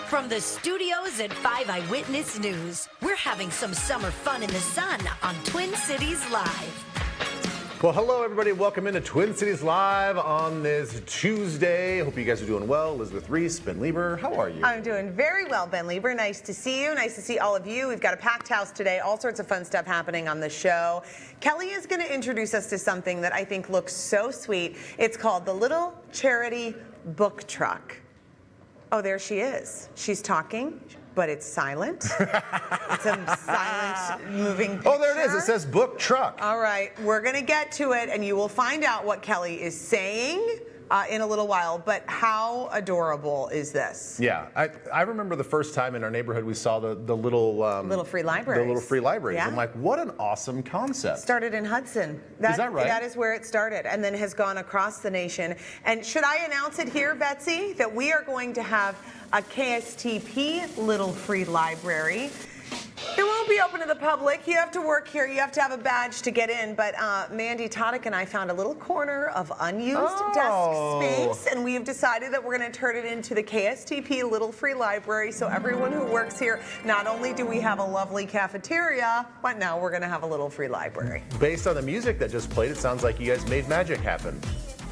From the studios at 5 Eyewitness News, we're having some summer fun in the sun on Twin Cities Live. Well, hello, everybody. Welcome into Twin Cities Live on this Tuesday. Hope you guys are doing well. Elizabeth Reese, Ben Lieber, how are you? I'm doing very well, Ben Lieber. Nice to see you. Nice to see all of you. We've got a packed house today. All sorts of fun stuff happening on the show. Kelly is going to introduce us to something that I think looks so sweet. It's called the Little Charity Book Truck. Oh, there she is. She's talking, but it's silent. It's a silent moving picture. Oh, there it is. It says book truck. All right, we're going to get to it, and you will find out what Kelly is saying in a little while, but how adorable is this? Yeah, I remember the first time in our neighborhood we saw the little... little free libraries. The little free libraries. Yeah. I'm like, what an awesome concept. Started in Hudson. Is that right? That is where it started, and then has gone across the nation. And should I announce it here, Betsy, that we are going to have a KSTP Little Free Library. It won't be open to the public. You have to work here. You have to have a badge to get in. But Mandy Todick and I found a little corner of unused desk space, and we have decided that we're going to turn it into the KSTP Little Free Library. So everyone who works here, not only do we have a lovely cafeteria, but now we're going to have a little free library. Based on the music that just played, it sounds like you guys made magic happen.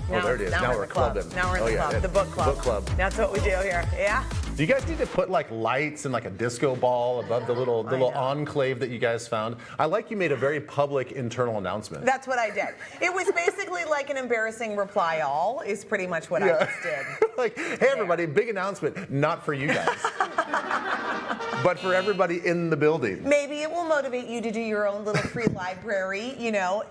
Now, oh, there it is. Now we're we're clubbing. Now we're in the club. Yeah. The book club. Book club. That's what we do here. Yeah. Do you guys need to put like lights and like a disco ball above the little enclave that you guys found? I like you made a very public internal announcement. That's what I did. It was basically like an embarrassing reply all is pretty much what I just did. Like, hey everybody, big announcement, not for you guys. But for everybody in the building. Maybe it will motivate you to do your own little free library, you know,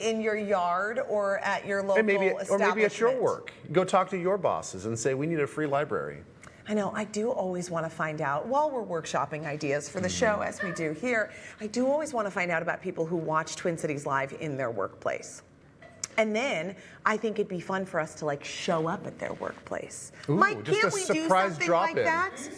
in your yard or at your local establishment. Or maybe at your work. Go talk to your bosses and say, we need a free library. I know, I do always want to find out, while we're workshopping ideas for the show, as we do here, I do always want to find out about people who watch Twin Cities Live in their workplace. And then I think it'd be fun for us to like show up at their workplace. Ooh, Mike, just can't a we do surprise something drop-in. like that?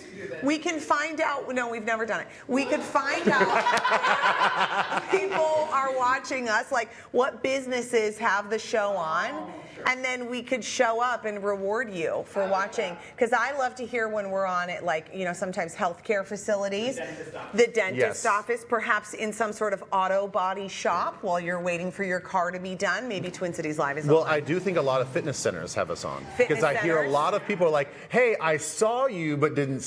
We can find out. No, we've never done it. We could find out people are watching us, like what businesses have the show on. And then we could show up and reward you for watching. Because I love to hear when we're on at, like, you know, sometimes healthcare facilities, the dentist office, perhaps in some sort of auto body shop while you're waiting for your car to be done. Maybe Twin Cities Live is on. Well, I do think a lot of fitness centers have us on. Because I hear a lot of people are like, hey, I saw you but didn't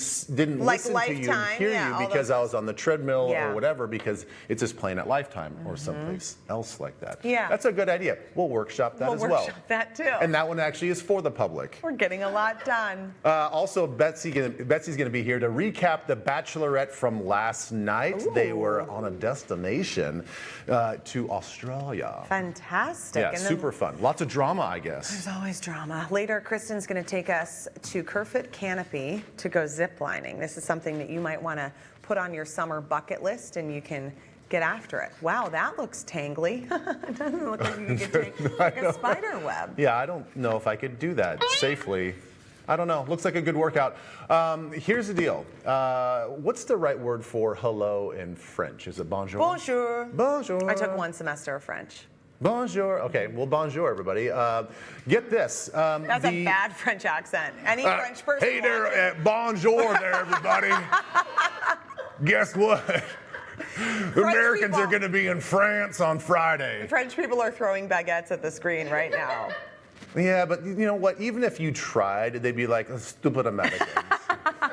like listen Lifetime, to you, hear you because I was on the treadmill or whatever, because it's just playing at Lifetime or someplace else like that. Yeah. That's a good idea. We'll workshop that as well. Workshop that too. And that one actually is for the public. We're getting a lot done. Also, Betsy's going to be here to recap The Bachelorette from last night. Ooh. They were on a destination to Australia. Fantastic. Yeah, And super fun. Lots of drama, I guess. There's always drama. Later, Kristen's going to take us to Kerfoot Canopy to go zip lining. This is something that you might want to put on your summer bucket list, and you can get after it. Wow, that looks tangly. It doesn't look like you can get like a spider web. Yeah, I don't know if I could do that safely. I don't know. Looks like a good workout. Here's the deal. What's the right word for hello in French? Is it bonjour? Bonjour. Bonjour. I took one semester of French. Bonjour. Okay, well, bonjour, everybody. Get this. That's a bad French accent. Any French person? Hey there, bonjour there, everybody. Guess what? Americans are going to be in France on Friday. French people are throwing baguettes at the screen right now. Yeah, but you know what? Even if you tried, they'd be like, stupid Americans.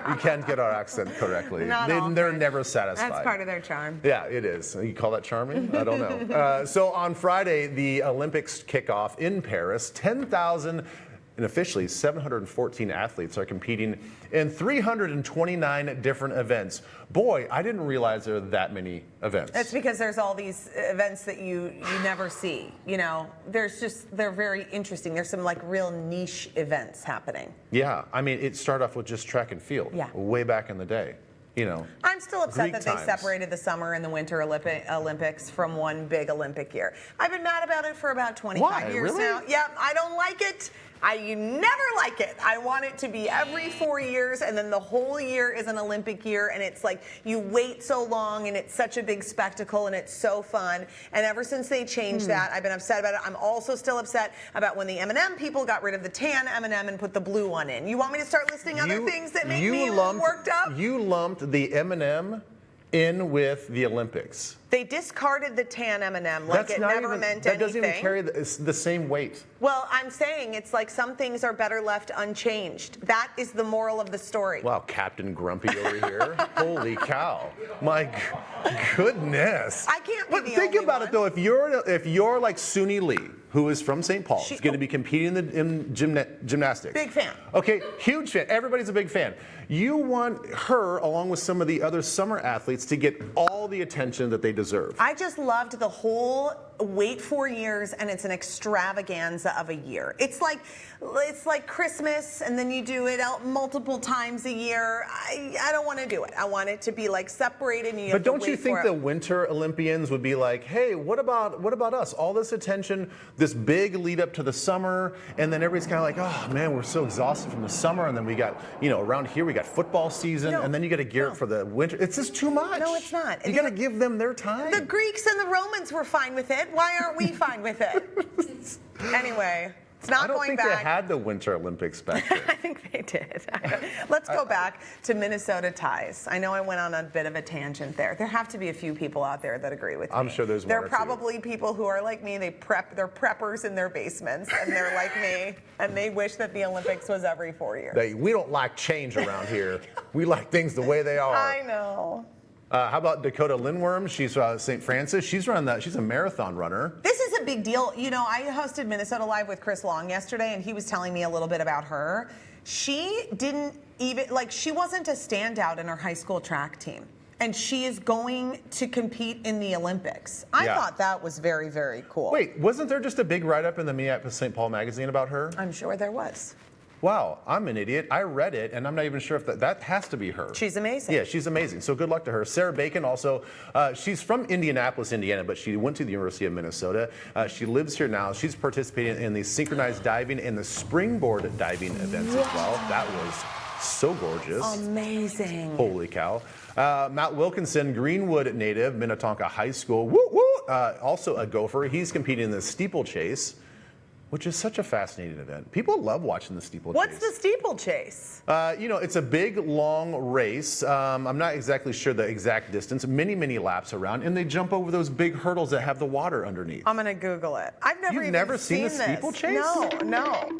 You can't get our accent correctly. They're never satisfied. That's part of their charm. Yeah, it is. You call that charming? I don't know. So on Friday, the Olympics kick off in Paris. 10,000 and officially 714 athletes are competing in 329 different events. Boy, I didn't realize there were that many events. It's because there's all these events that you never see. You know, they're very interesting. There's some like real niche events happening. Yeah, I mean, it started off with just track and field. Yeah. Way back in the day. You know, I'm still upset Greek that times. they separated the summer and the winter Olympics from one big Olympic year. I've been mad about it for about 25 years Really? now. Yeah, I don't like it. You never like it. I want it to be every 4 years, and then the whole year is an Olympic year, and it's like you wait so long, and it's such a big spectacle, and it's so fun. And ever since they changed that, I've been upset about it. I'm also still upset about when the M&M people got rid of the tan M&M and put the blue one in. You want me to start listing other things that make me worked up? You lumped the M&M in with the Olympics. They discarded the tan M&M like it never meant anything. That doesn't even carry the same weight. Well, I'm saying it's like some things are better left unchanged. That is the moral of the story. Wow, Captain Grumpy over here. Holy cow. My goodness. I can't be But the think only about one. it though, if you're like Suni Lee, who is from St. Paul, she's going to be competing in gymnastics. Big fan. Okay, huge fan. Everybody's a big fan. You want her, along with some of the other summer athletes, to get all the attention that they deserve. I just loved the whole wait 4 years and it's an extravaganza of a year. It's like Christmas and then you do it out multiple times a year. I don't want to do it. I want it to be like separated and you have But to don't wait you think for the it. Winter Olympians would be like, hey, what about us? All this attention, this big lead up to the summer, and then everybody's kind of like, oh man, we're so exhausted from the summer, and then we got, around here we got football season, No, and then you got to gear up for the winter. It's just too much. No, it's not. You got to give them their time. The Greeks and the Romans were fine with it. Why aren't we fine with it? Anyway, it's not I don't going think back. they had the Winter Olympics back then. I think they did. Let's go back to Minnesota ties. I know I went on a bit of a tangent there. There have to be a few people out there that agree with me. I'm sure there's one There or are two. probably people who are like me. They're preppers in their basements, and they're like me, and they wish that the Olympics was every 4 years. We don't like change around here. We like things the way they are. I know. How about Dakota Lindworm? She's St. Francis. She's a marathon runner. This is a big deal. I hosted Minnesota Live with Chris Long yesterday, and he was telling me a little bit about her. She didn't even, she wasn't a standout in her high school track team. And she is going to compete in the Olympics. I thought that was very, very cool. Wait, wasn't there just a big write-up in the Minneapolis St. Paul magazine about her? I'm sure there was. Wow, I'm an idiot. I read it, and I'm not even sure if that has to be her. She's amazing. Yeah, she's amazing. So good luck to her. Sarah Bacon also, she's from Indianapolis, Indiana, but she went to the University of Minnesota. She lives here now. She's participating in the synchronized diving and the springboard diving events as well. That was so gorgeous. Amazing. Holy cow. Matt Wilkinson, Greenwood native, Minnetonka High School. Woo woo! Also a gopher. He's competing in the steeplechase, which is such a fascinating event. People love watching the steeplechase. What's the steeplechase? It's a big, long race. I'm not exactly sure the exact distance. Many, many laps around, and they jump over those big hurdles that have the water underneath. I'm going to Google it. I've never You've even never seen a this. steeplechase? No.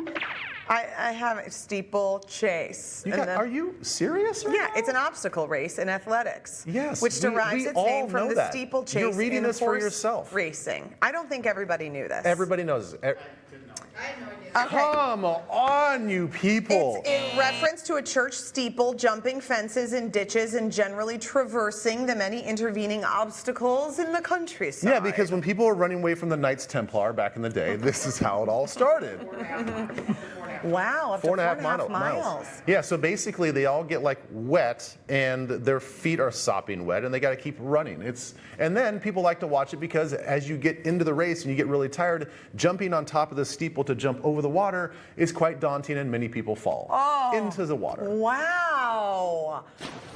I haven't. Steeplechase. Are you serious right Yeah, now? it's an obstacle race in athletics. Yes, Which derives we its all name from know the that. steeplechase You're reading in this for horse yourself. racing. I don't think everybody knew this. Everybody knows. Okay. Come on, you people. It's in reference to a church steeple, jumping fences and ditches, and generally traversing the many intervening obstacles in the countryside. Yeah, because when people were running away from the Knights Templar back in the day, this is how it all started. Wow, up to 4.5 4.5 miles. Yeah, so basically they all get wet and their feet are sopping wet and they got to keep running. And then people like to watch it because as you get into the race and you get really tired, jumping on top of the steeple to jump over the water is quite daunting and many people fall into the water. Wow.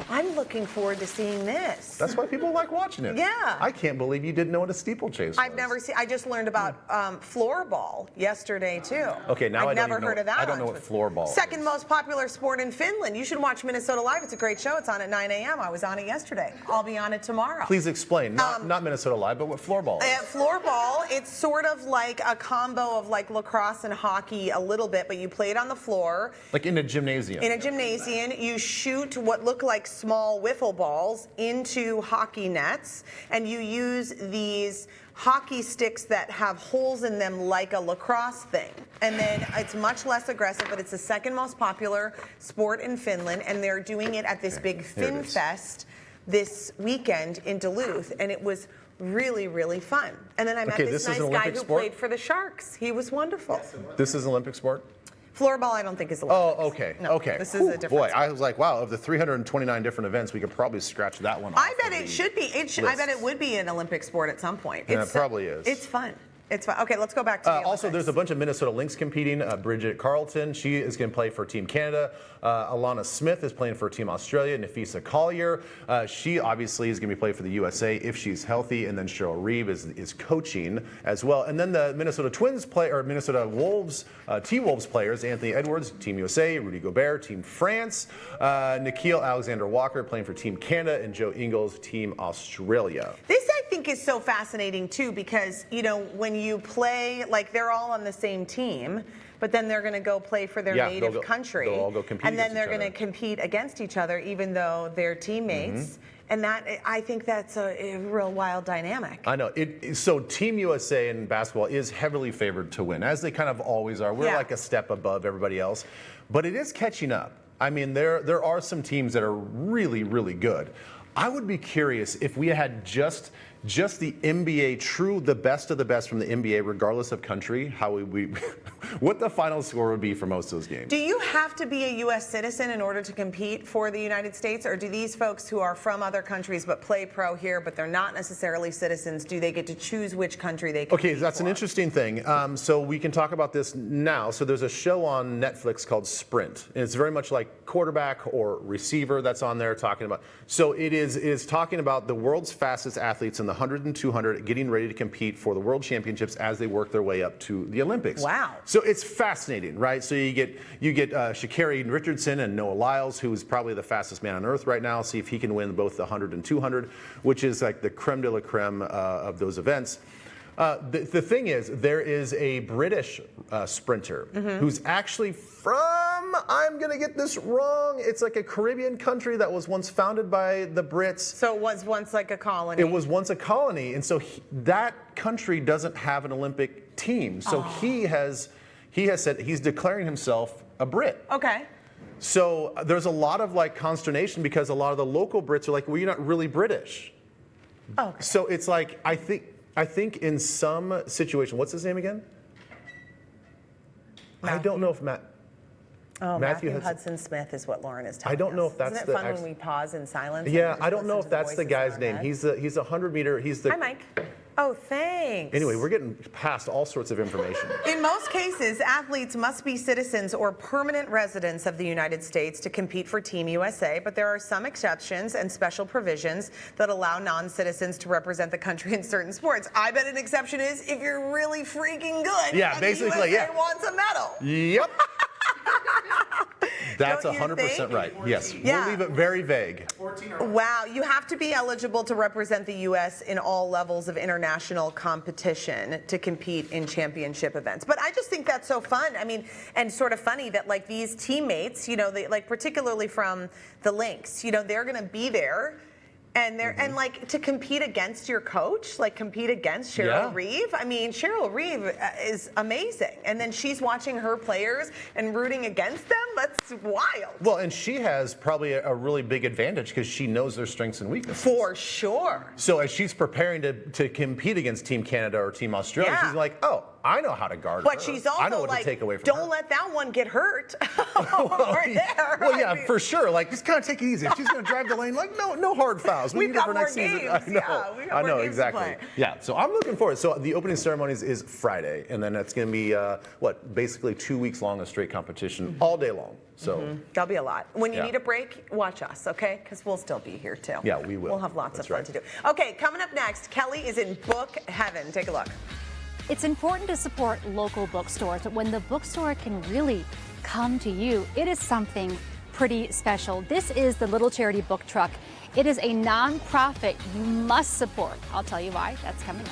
I'm looking forward to seeing this. That's why people like watching it. Yeah. I can't believe you didn't know what a steeplechase was. I've never seen. I just learned about floorball yesterday too. Okay, now I've I don't never even know- heard of that. I don't know what floorball Second is. most popular sport in Finland. You should watch Minnesota Live. It's a great show. It's on at 9 a.m. I was on it yesterday. I'll be on it tomorrow. Please explain. Not Minnesota Live, but what floorball is. Floorball, it's sort of like a combo of lacrosse and hockey a little bit, but you play it on the floor. Like in a gymnasium. In a gymnasium, you shoot what look like small wiffle balls into hockey nets, and you use these hockey sticks that have holes in them like a lacrosse thing. And then it's much less aggressive, but it's the second most popular sport in Finland, and they're doing it at this big Here it is. FinFest this weekend in Duluth, and it was really, really fun. And then I met Okay, this this is nice an guy Olympic who sport? played for the Sharks. He was wonderful. This is an Olympic sport? Floorball, I don't think is Oh, Olympics. okay. No, Okay. This is Whew, a different boy, sport. I was like, wow, of the 329 different events, we could probably scratch that one off. I bet of it the should be. I bet list. it would be an Olympic sport at some point. Yeah, it probably is. It's fun. It's fine. Okay, let's go back to the Also, Olympics. there's a bunch of Minnesota Lynx competing. Bridget Carlton, she is going to play for Team Canada. Alana Smith is playing for Team Australia. Nafisa Collier, she obviously is going to be playing for the USA if she's healthy. And then Cheryl Reeve is coaching as well. And then the Minnesota Twins play, or Minnesota Wolves, T-Wolves players, Anthony Edwards, Team USA, Rudy Gobert, Team France, Nikhil Alexander-Walker playing for Team Canada, and Joe Ingles, Team Australia. This, I think, is so fascinating, too, because, you know, when you play, like, they're all on the same team, but then they're going to go play for their native country. They'll all go compete and then against they're each going to compete against each other, even though they're teammates. And that, I think that's a real wild dynamic. I know. So Team USA in basketball is heavily favored to win, as they kind of always are. We're like a step above everybody else. But it is catching up. I mean, there are some teams that are really, really good. I would be curious if we had just the NBA, the best of the best from the NBA, regardless of country, how we what the final score would be for most of those games. Do you have to be a U.S. citizen in order to compete for the United States, or do these folks who are from other countries but play pro here, but they're not necessarily citizens, do they get to choose which country they compete Okay, that's for? an interesting thing. So we can talk about this now. So there's a show on Netflix called Sprint, and it's very much like quarterback or receiver that's on there talking about. So it is talking about the world's fastest athletes in the 100 and 200 getting ready to compete for the world championships as they work their way up to the Olympics. Wow. So it's fascinating, right? So you get Sha'Carri Richardson and Noah Lyles, who is probably the fastest man on earth right now. See if he can win both the 100 and 200, which is like the creme de la creme of those events. The thing is, there is a British sprinter who's actually from, I'm going to get this wrong, it's like a Caribbean country that was once founded by the Brits. So it was once like a colony. It was once a colony, and so that country doesn't have an Olympic team. So he has said he's declaring himself a Brit. Okay. So there's a lot of like consternation because a lot of the local Brits are like, well, you're not really British. Okay. So it's like, I think in some situation, what's his name again? I don't know if Matthew Hudson Smith is what Lauren is telling us. I don't know if that's Isn't it the fun when we pause in silence? Yeah, and I don't know listen if to that's the voices in guy's our name. head? He's a 100-meter. Hi, Mike. Oh, thanks. Anyway, we're getting past all sorts of information. In most cases, athletes must be citizens or permanent residents of the United States to compete for Team USA, but there are some exceptions and special provisions that allow non-citizens to represent the country in certain sports. I bet an exception is if you're really freaking good. Yeah, and basically, the USA wants a medal. Yep. That's Don't you 100% think? right. Yes. Yeah. We'll leave it very vague. Wow, you have to be eligible to represent the U.S. in all levels of international competition to compete in championship events. But I just think that's so fun. I mean, and sort of funny that like these teammates, you know, they, like particularly from the Lynx, you know, they're going to be there. And they're and like to compete against your coach, like compete against Cheryl Reeve. I mean, Cheryl Reeve is amazing, and then she's watching her players and rooting against them. That's wild. Well, and she has probably a really big advantage because she knows their strengths and weaknesses. For sure. So as she's preparing to compete against Team Canada or Team Australia, she's like, oh, I know how to guard her. But she's also I know what like, to take away from don't her. let that one get hurt over there. Well, yeah, I mean, for sure. Like, just kind of take it easy. If she's going to drive the lane, like, no hard fouls. We've need her got for more next season. games. I know. Yeah, we got I more know, games to exactly. play. Yeah, so I'm looking forward. So the opening ceremonies is Friday, and then it's going to be, basically 2 weeks long of straight competition all day long. So That'll be a lot. When you Yeah. need a break, watch us, okay? Because we'll still be here too. Yeah, we will. We'll have lots That's of fun right. to do. Okay, coming up next, Kelly is in book heaven. Take a look. It's important to support local bookstores, but when the bookstore can really come to you, it is something pretty special. This is the Little Charity Book Truck. It is a nonprofit you must support. I'll tell you why. That's coming up.